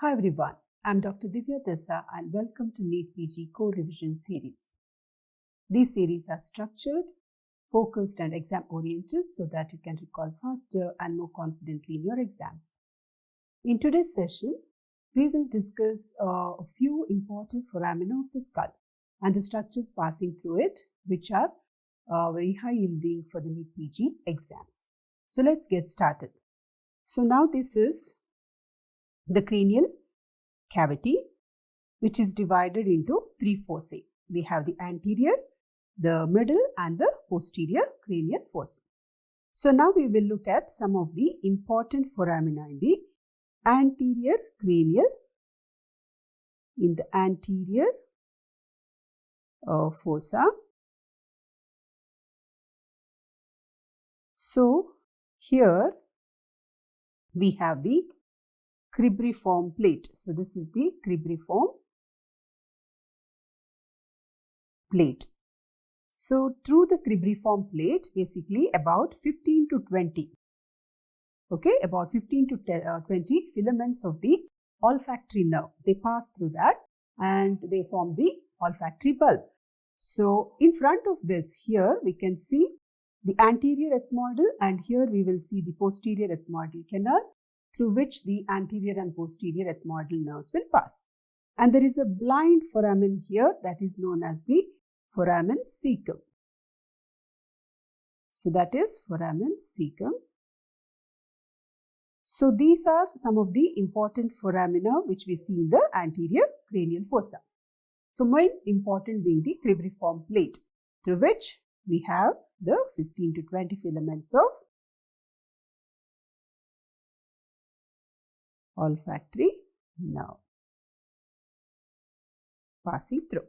Hi everyone, I'm Dr. Divya Shanthi and welcome to NEET PG Core Revision series. These series are structured, focused and exam oriented so that you can recall faster and more confidently in your exams. In today's session, we will discuss a few important foramina of the skull and the structures passing through it, which are very high yielding for the NEET PG exams. So let's get started. So now this is the cranial cavity, which is divided into three fossae. We have the anterior, the middle and the posterior cranial fossa. So now we will look at some of the important foramina in the anterior cranial, fossa. So here we have the cribriform plate. So this is the cribriform plate. So through the cribriform plate, basically about 15 to 20, about 15 to 20 filaments of the olfactory nerve. They pass through that and they form the olfactory bulb. So in front of this, here we can see the anterior ethmoidal, and here we will see the posterior ethmoidal canal through which the anterior and posterior ethmoidal nerves will pass. And there is a blind foramen here that is known as the foramen caecum. So that is foramen caecum. So these are some of the important foramina which we see in the anterior cranial fossa. So main important being the cribriform plate, through which we have the 15 to 20 filaments of olfactory nerve passing through.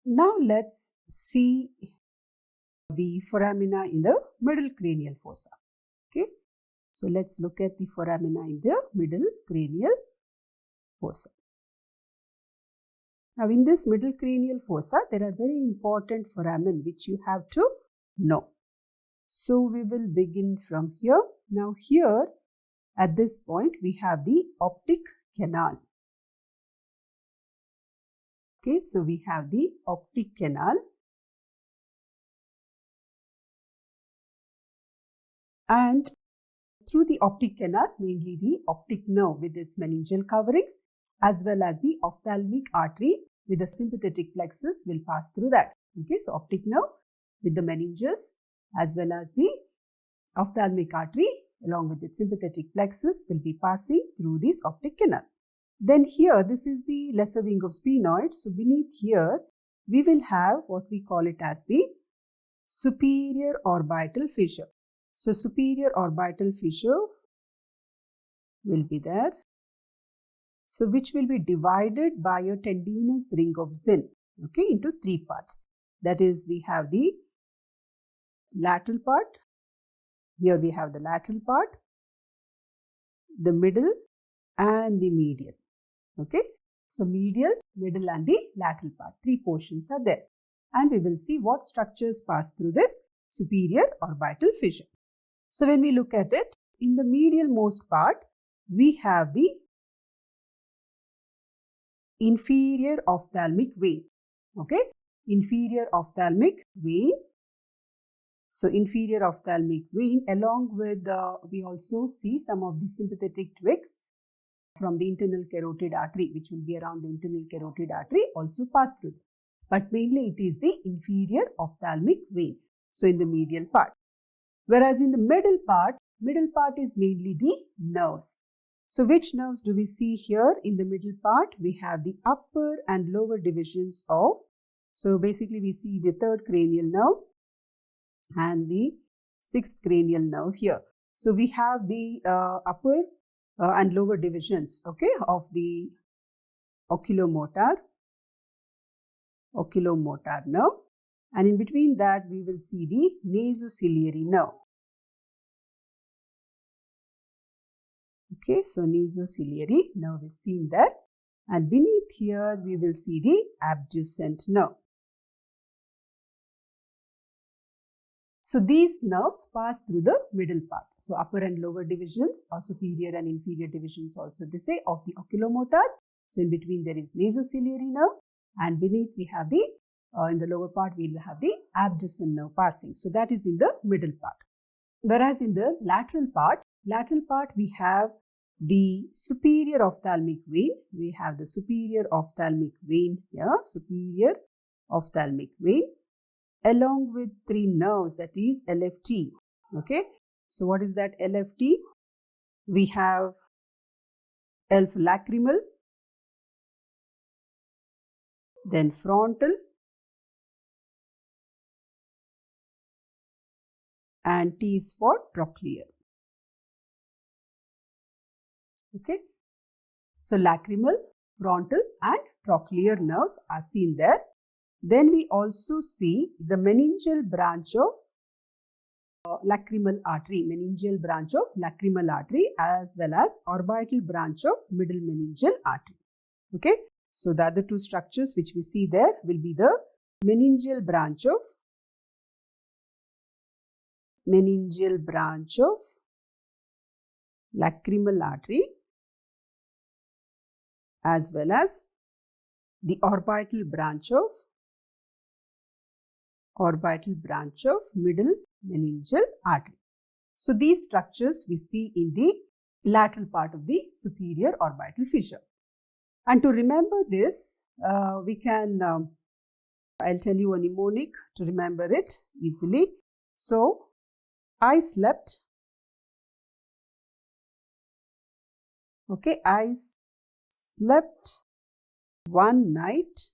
Now let's see the foramina in the middle cranial fossa. So let's look at the foramina in the middle cranial fossa. Now in this middle cranial fossa, there are very important foramen which you have to know. So we will begin from here. Now here at this point we have the optic canal. So we have the optic canal, and through the optic canal, mainly the optic nerve with its meningeal coverings, as well as the ophthalmic artery with the sympathetic plexus will pass through that. So optic nerve with the meninges as well as the ophthalmic artery along with its sympathetic plexus will be passing through this optic canal. Then here, this is the lesser wing of sphenoid. So beneath here, we will have what we call it as the superior orbital fissure. So superior orbital fissure will be there. So which will be divided by a tendinous ring of Zinn, into three parts. That is, we have the lateral part. Here we have the lateral part, the middle and the medial. So medial, middle and the lateral part. Three portions are there. And we will see what structures pass through this superior orbital fissure. So when we look at it, in the medial most part, we have the inferior ophthalmic vein. Inferior ophthalmic vein. So inferior ophthalmic vein, along with we also see some of the sympathetic twigs from the internal carotid artery, which will be around the internal carotid artery, also pass through. But mainly it is the inferior ophthalmic vein. So in the medial part. Whereas in the middle part is mainly the nerves. So which nerves do we see here? In the middle part, we have the upper and lower divisions of, so basically we see the third cranial nerve and the sixth cranial nerve here. So we have the upper and lower divisions, of the oculomotor nerve, and in between that we will see the nasociliary nerve. So nasociliary nerve is seen there, and beneath here we will see the abducent nerve. So these nerves pass through the middle part. So upper and lower divisions or superior and inferior divisions also they say of the oculomotor. So in between there is nasociliary nerve, and beneath we have the in the lower part we will have the abducens nerve passing. So that is in the middle part. Whereas in the lateral part we have the superior ophthalmic vein. We have the superior ophthalmic vein here, superior ophthalmic vein, along with three nerves, that is LFT. Okay, so what is that LFT? We have 𝗪-lacrimal, then frontal, and T is for trochlear. Okay, so lacrimal, frontal and trochlear nerves are seen there. Then we also see the meningeal branch of lacrimal artery, as well as orbital branch of middle meningeal artery. Okay, so the other two structures which we see there will be the meningeal branch of lacrimal artery, as well as the orbital branch of middle meningeal artery. So these structures we see in the lateral part of the superior orbital fissure. And to remember this, we can, I'll tell you a mnemonic to remember it easily. So, I slept, okay, I slept one night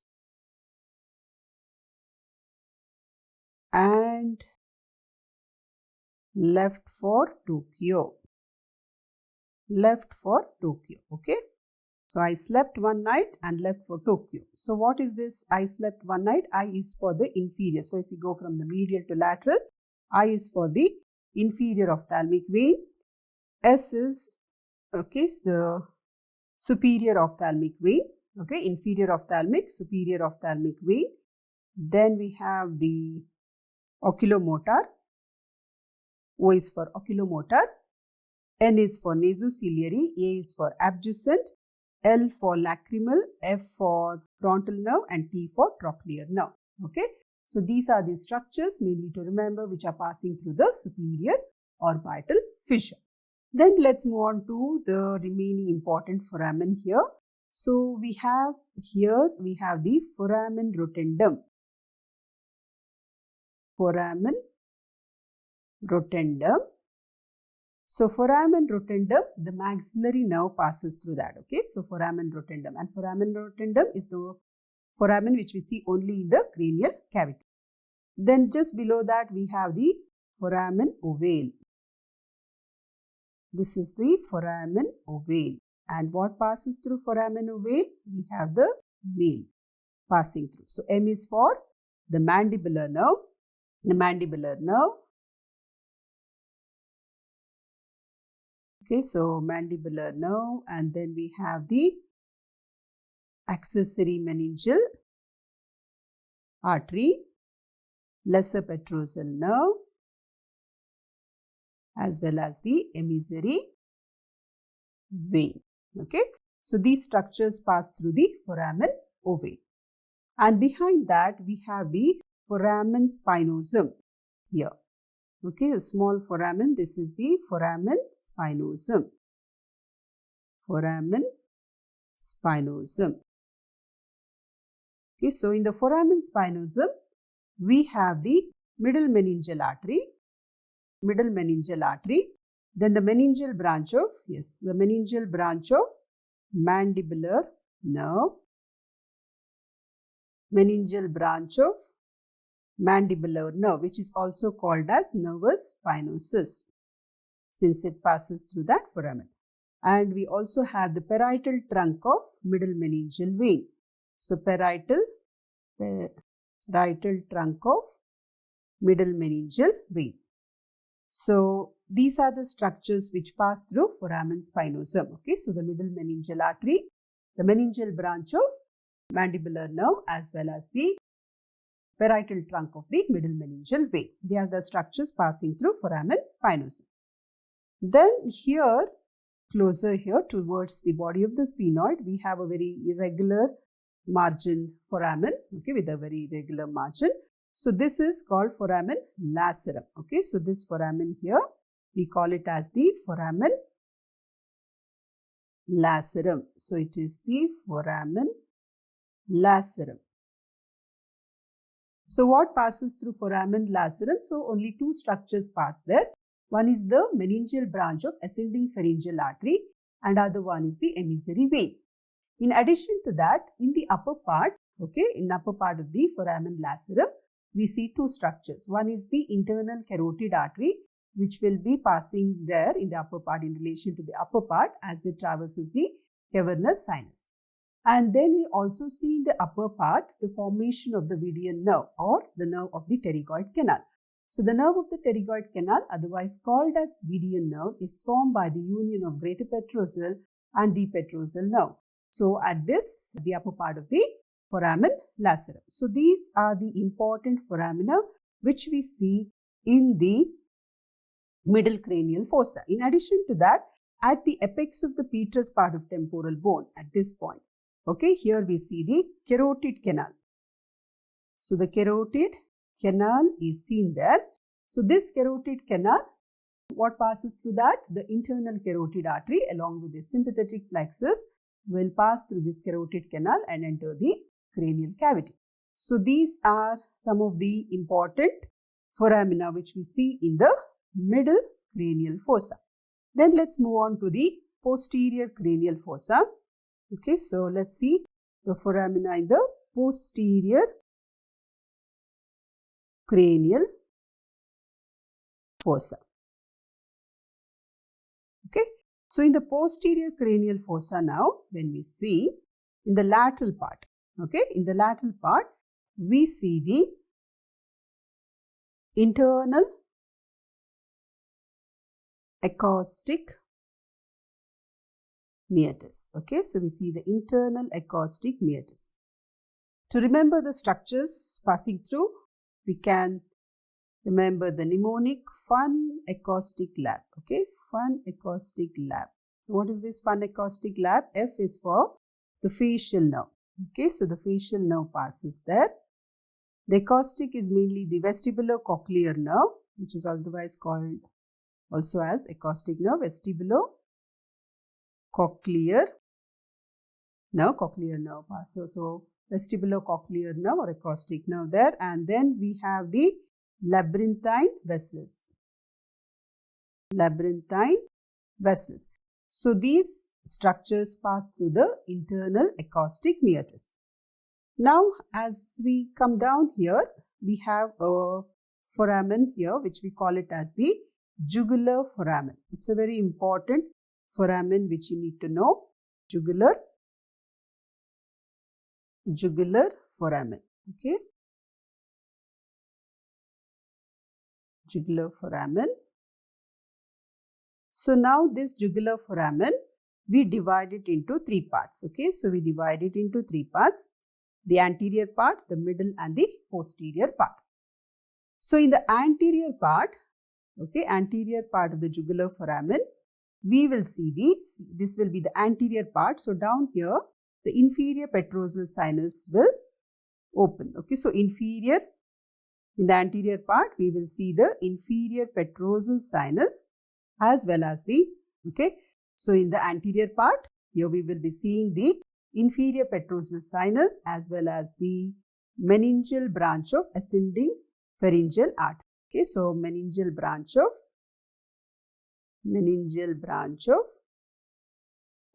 and left for Tokyo. Okay. So I slept one night and left for Tokyo. So what is this? I slept one night. I is for the inferior. So if we go from the medial to lateral, I is for the inferior ophthalmic vein. S is, okay, the superior ophthalmic vein. Okay, inferior ophthalmic, superior ophthalmic vein. Then we have the oculomotor. O is for oculomotor. N is for nasociliary. A is for abducent. L for lacrimal. F for frontal nerve, and T for trochlear nerve. Okay. So these are the structures mainly to remember which are passing through the superior orbital fissure. Then let's move on to the remaining important foramen here. So we have the foramen rotundum. So foramen rotundum, the maxillary nerve passes through that. Okay, so foramen rotundum, and foramen rotundum is the foramen which we see only in the cranial cavity. Then just below that we have the foramen ovale. This is the foramen ovale. And what passes through foramen ovale? We have the vein passing through. So M is for the mandibular nerve. Okay, so mandibular nerve, and then we have the accessory meningeal artery, lesser petrosal nerve, as well as the emissary vein. Okay, so these structures pass through the foramen ovale. And behind that we have the foramen spinosum here. Okay, a small foramen, this is the foramen spinosum. Okay, so in the foramen spinosum, we have the middle meningeal artery, then the meningeal branch of, mandibular nerve, which is also called as nervus spinosus, since it passes through that foramen. And we also have the parietal trunk of middle meningeal vein. So parietal trunk of middle meningeal vein. So these are the structures which pass through foramen spinosum. Okay, so the middle meningeal artery, the meningeal branch of mandibular nerve, as well as the parietal trunk of the middle meningeal vein. They are the structures passing through foramen spinosum. Then here, closer here towards the body of the sphenoid, we have a very irregular margin foramen, okay, with a very irregular margin. So this is called foramen lacerum. Okay, so this foramen here, we call it as the foramen lacerum. So it is the foramen lacerum. So what passes through foramen lacerum? So only two structures pass there. One is the meningeal branch of ascending pharyngeal artery and other one is the emissary vein. In addition to that, in the upper part, okay, in upper part of the foramen lacerum, we see two structures. One is the internal carotid artery, which will be passing there in the upper part in relation to the upper part as it traverses the cavernous sinus. And then we also see in the upper part the formation of the Vidian nerve or the nerve of the pterygoid canal. So the nerve of the pterygoid canal, otherwise called as Vidian nerve, is formed by the union of greater petrosal and deep petrosal nerve. So at this, the upper part of the foramen lacerum. So these are the important foramina which we see in the middle cranial fossa. In addition to that, at the apex of the petrous part of temporal bone at this point, okay, here we see the carotid canal. So the carotid canal is seen there. So this carotid canal, what passes through that? The internal carotid artery along with the sympathetic plexus will pass through this carotid canal and enter the cranial cavity. So these are some of the important foramina which we see in the middle cranial fossa. Then let's move on to the posterior cranial fossa. Okay, so let's see the foramina in the posterior cranial fossa. Okay, so in the posterior cranial fossa now, when we see in the lateral part, okay, in the lateral part, we see the internal acoustic meatus. Okay, so we see the internal acoustic meatus. To remember the structures passing through, we can remember the mnemonic fun acoustic lab. Okay, fun acoustic lab. So what is this fun acoustic lab? F is for the facial nerve. Okay, so the facial nerve passes there. The acoustic is mainly the vestibulocochlear nerve, which is otherwise called also as acoustic nerve, vestibulocochlear nerve, cochlear nerve passes. So vestibulocochlear nerve or acoustic nerve there, and then we have the labyrinthine vessels. Labyrinthine vessels. So these structures pass through the internal acoustic meatus. Now, as we come down here, we have a foramen here, which we call it as the jugular foramen. It's a very important foramen which you need to know. Jugular foramen. Okay, jugular foramen. So now this jugular foramen, we divide it into three parts. Okay, so we divide it into three parts: the anterior part, the middle, and the posterior part. So in the anterior part, okay, anterior part of the jugular foramen, we will see this will be the anterior part. So down here, the inferior petrosal sinus will open. Okay, so inferior, in the anterior part, we will see the inferior petrosal sinus as well as the, okay, so in the anterior part, here we will be seeing the inferior petrosal sinus as well as the meningeal branch of ascending pharyngeal artery. Okay, so meningeal branch of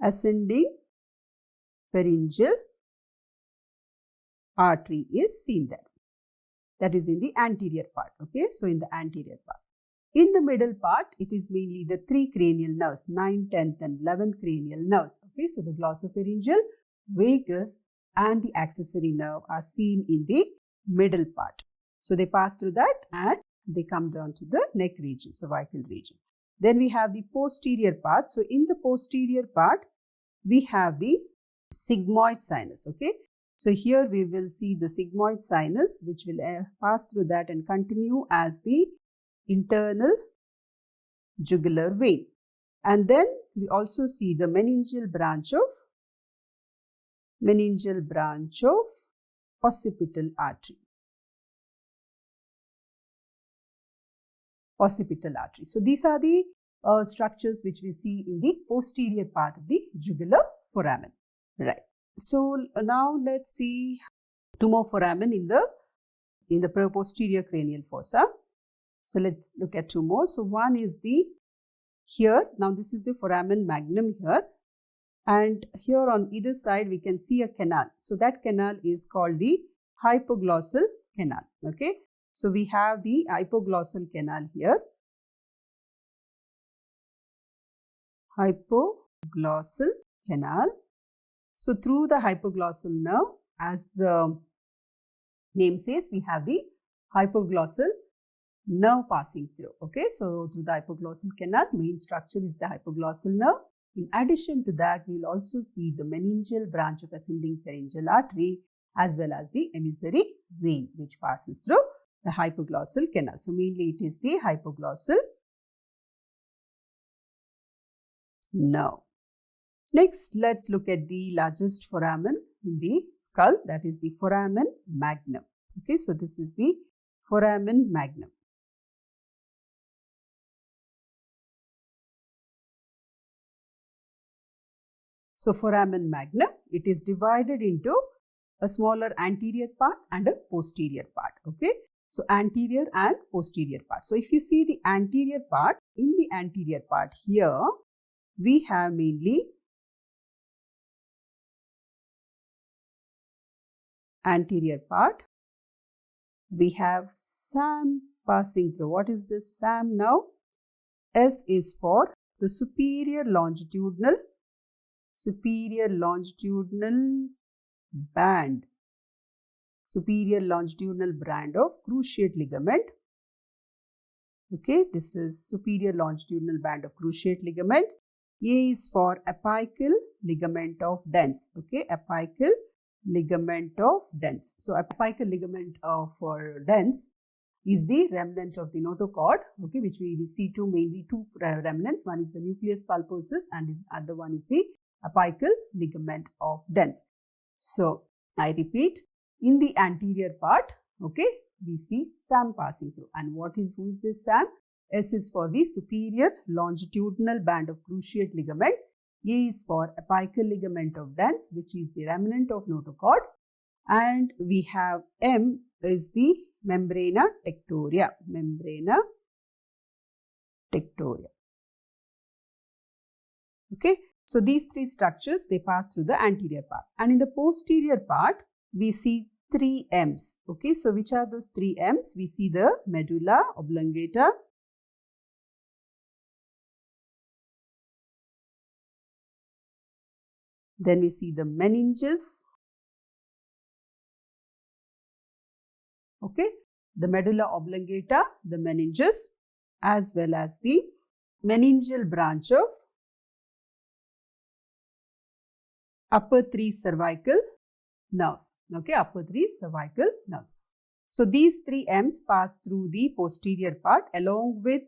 ascending pharyngeal artery is seen there. That is in the anterior part. Okay, so in the anterior part. In the middle part, it is mainly the three cranial nerves, 9th, 10th and 11th cranial nerves. Okay, so the glossopharyngeal, vagus and the accessory nerve are seen in the middle part. So they pass through that and they come down to the neck region, cervical region. Then we have the posterior part. So in the posterior part, we have the sigmoid sinus. Okay, So here we will see the sigmoid sinus, which will pass through that and continue as the internal jugular vein. And then we also see the meningeal branch of occipital artery. So these are the structures which we see in the posterior part of the jugular foramen. Right. So now let's see two more foramen in the posterior cranial fossa. So let's look at two more. So one is here, now this is the foramen magnum here, and here on either side we can see a canal. So that canal is called the hypoglossal canal. Okay. So we have the hypoglossal canal here. Hypoglossal canal. So through the hypoglossal nerve, as the name says, we have the hypoglossal nerve passing through. Okay, so through the hypoglossal canal, main structure is the hypoglossal nerve. In addition to that, we will also see the meningeal branch of ascending pharyngeal artery as well as the emissary vein which passes through the hypoglossal canal. So mainly it is the hypoglossal nerve. Next, let's look at the largest foramen in the skull, that is the foramen magnum. Okay, so this is the foramen magnum. So foramen magnum, it is divided into a smaller anterior part and a posterior part. Okay, so anterior and posterior part. So if you see the anterior part, in the anterior part here, we have mainly anterior part. We have SAM passing through. What is this SAM now? S is for the superior longitudinal band. Superior longitudinal band of cruciate ligament. Okay, this is superior longitudinal band of cruciate ligament. A is for apical ligament of Dens. Okay, apical ligament of Dens. So apical ligament for Dens is the remnant of the notochord, okay, which we see mainly two remnants. One is the nucleus pulposus and the other one is the apical ligament of Dens. So I repeat, in the anterior part, okay, we see SAM passing through. And who is this SAM? S is for the superior longitudinal band of cruciate ligament. A is for apical ligament of Dens, which is the remnant of notochord. And we have M is the membrana tectoria. Okay, so these three structures, they pass through the anterior part. And in the posterior part, we see three M's. Okay, so which are those three M's? We see the medulla oblongata, then we see the meninges, okay, the medulla oblongata, the meninges, as well as the meningeal branch of upper three cervical nerves. Okay, upper three cervical nerves. So these three M's pass through the posterior part along with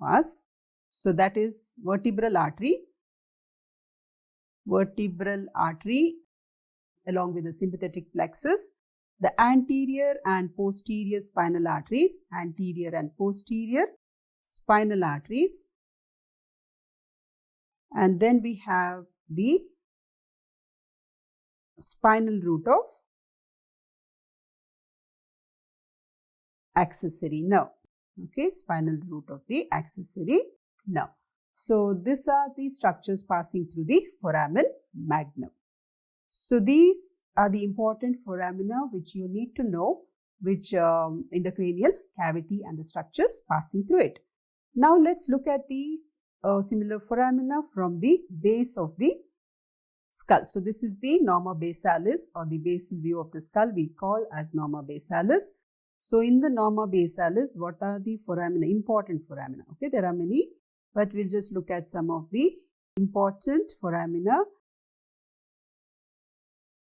us. So that is vertebral artery along with the sympathetic plexus, the anterior and posterior spinal arteries, anterior and posterior spinal arteries, and then we have the spinal root of accessory nerve. Okay, spinal root of the accessory nerve. So these are the structures passing through the foramen magnum. So these are the important foramina which you need to know, which in the cranial cavity and the structures passing through it. Now let's look at these similar foramina from the base of the skull. So this is the norma basalis, or the basal view of the skull, we call as norma basalis. So in the norma basalis, what are the foramina? Important foramina. Okay, there are many, but we'll just look at some of the important foramina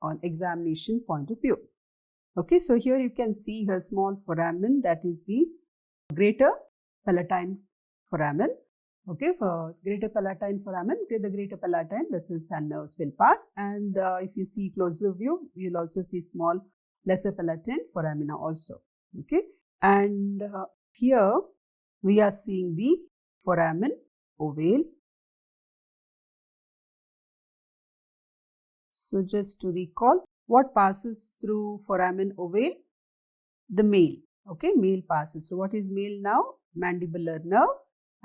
on examination point of view. Okay, so here you can see her small foramen, that is the greater palatine foramen. Okay, for greater palatine foramen, the greater palatine vessels and nerves will pass, and if you see closer view, you will also see small lesser palatine foramina also. Okay, and here we are seeing the foramen ovale. So just to recall, what passes through foramen ovale? The male. Okay, male passes. So what is male now? Mandibular nerve,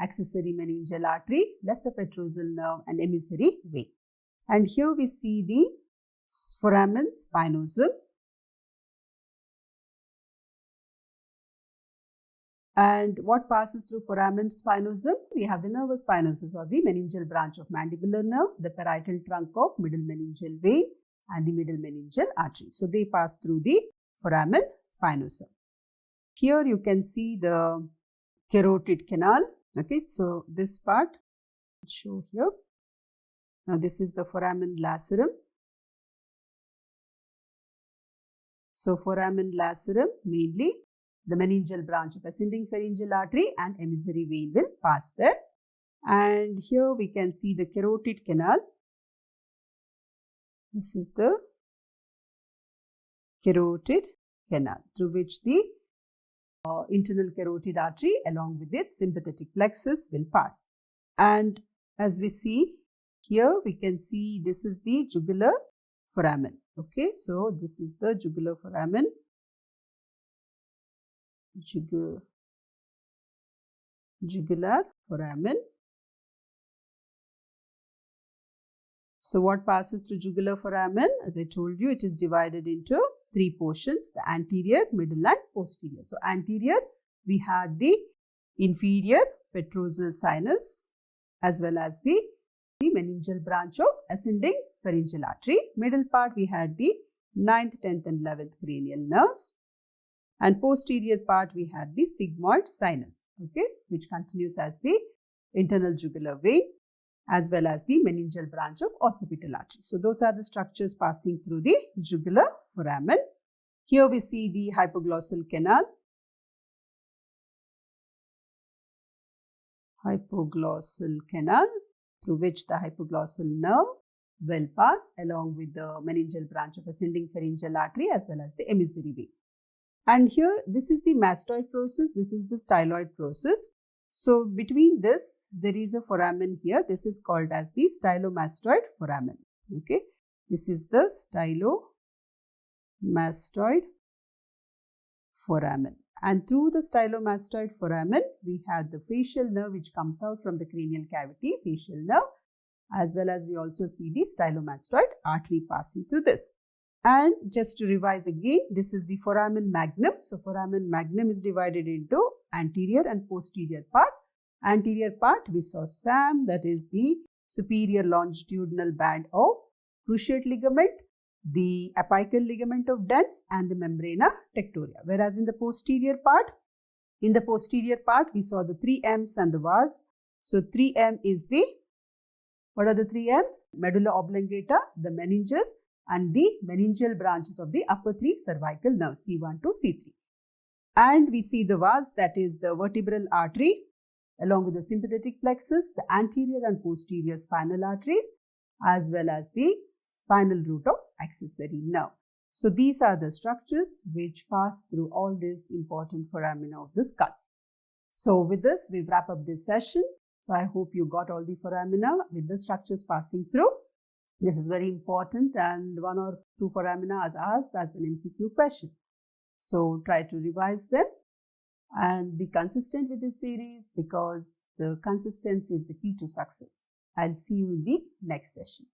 accessory meningeal artery, lesser petrosal nerve, and emissary vein. And here we see the foramen spinosum. And what passes through foramen spinosum? We have the nervus spinosus, or the meningeal branch of mandibular nerve, the parietal trunk of middle meningeal vein, and the middle meningeal artery. So they pass through the foramen spinosum. Here you can see the carotid canal. Okay, so this part I'll show here. Now this is the foramen lacerum. So foramen lacerum, mainly the meningeal branch of ascending pharyngeal artery and emissary vein will pass there. And here we can see the carotid canal. This is the carotid canal through which the internal carotid artery along with its sympathetic plexus will pass. And as we see here, we can see this is the jugular foramen. Okay, so this is the jugular foramen. Jugular foramen. So what passes through jugular foramen? As I told you, it is divided into three portions: the anterior, middle, and posterior. So anterior, we had the inferior petrosal sinus as well as the meningeal branch of ascending pharyngeal artery. Middle part, we had the 9th, 10th, and 11th cranial nerves. And posterior part, we had the sigmoid sinus, okay, which continues as the internal jugular vein as well as the meningeal branch of occipital artery. So those are the structures passing through the jugular foramen. Here we see the hypoglossal canal. Hypoglossal canal, through which the hypoglossal nerve will pass along with the meningeal branch of ascending pharyngeal artery as well as the emissary vein. And here, this is the mastoid process, this is the styloid process. So between this, there is a foramen here. This is called as the stylomastoid foramen. Okay, this is the stylomastoid foramen. And through the stylomastoid foramen, we have the facial nerve which comes out from the cranial cavity, facial nerve, as well as we also see the stylomastoid artery passing through this. And just to revise again, this is the foramen magnum. So foramen magnum is divided into anterior and posterior part. Anterior part, we saw SAM, that is the superior longitudinal band of cruciate ligament, the apical ligament of Dens, and the membrana tectoria. Whereas in the posterior part, we saw the 3 M's and the vas. So 3M is the, what are the 3 M's? Medulla oblongata, the meninges, and the meningeal branches of the upper 3 cervical nerves, C1 to C3. And we see the vas, that is the vertebral artery, along with the sympathetic plexus, the anterior and posterior spinal arteries, as well as the spinal root of accessory nerve. So these are the structures which pass through all these important foramina of the skull. So with this, we wrap up this session. So I hope you got all the foramina with the structures passing through. This is very important, and 1 or 2 foramina is asked as an MCQ question. So try to revise them and be consistent with this series, because the consistency is the key to success. I'll see you in the next session.